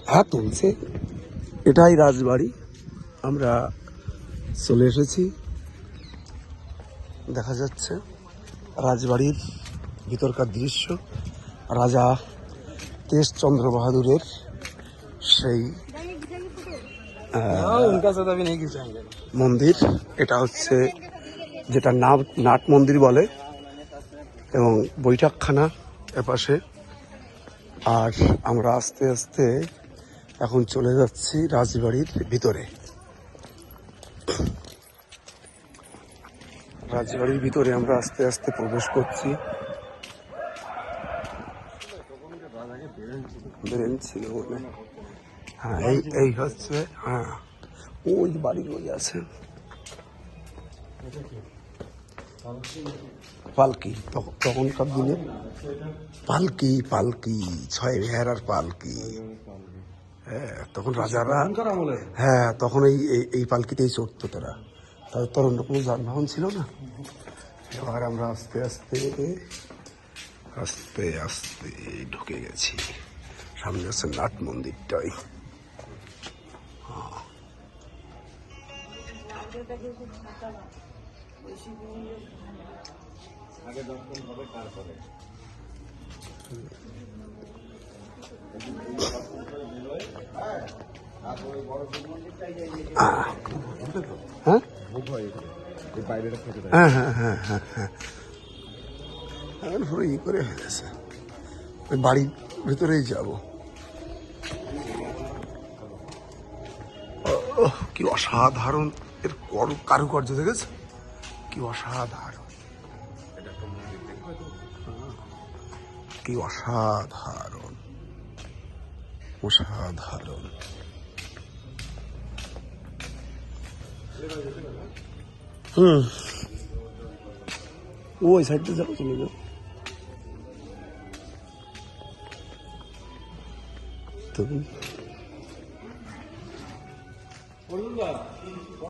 হ্যাঁ তুলছে। এটাই রাজবাড়ি, আমরা চলে এসেছি। দেখা যাচ্ছে রাজবাড়ির ভিতরকার দৃশ্য। রাজা তেজচন্দ্র বাহাদুরের সেই মন্দির। এটা হচ্ছে যেটা নাট মন্দির বলে, এবং বৈঠকখানা এপাশে। আর আমরা আস্তে আস্তে এখন চলে যাচ্ছি রাজবাড়ির ভিতরে। রাজবাড়ির ভিতরে আমরা আস্তে আস্তে প্রবেশ করছি। ছিল হ্যাঁ, এই হচ্ছে, হ্যাঁ ওই বাড়ির ওই আছে পালকি। তখনকার দিনে পালকি পালকি 6 ভেড়ার পালকি। হ্যাঁ, তখন রাজারা, হ্যাঁ তখন এই পালকিতেই চড়তো তারা। তাদের তো অন্য কোনো যানবাহন ছিল না। এবার আমরা আস্তে আস্তে আস্তে আস্তে ঢুকে গেছি। সামনে হচ্ছে নাট মন্দিরটাই। হ্যাঁ হ্যাঁ হ্যাঁ হ্যাঁ হ্যাঁ হ্যাঁ, এখন পুরো ই করে ফেলেছে। ওই বাড়ির ভিতরেই যাব। কি অসাধারণ এর কারুকার্য দেখেছে, কি অসাধারণ, কি অসাধারণ অসাধারণ। ওই সাইডটা যাবো, চলে যাবো। তুমি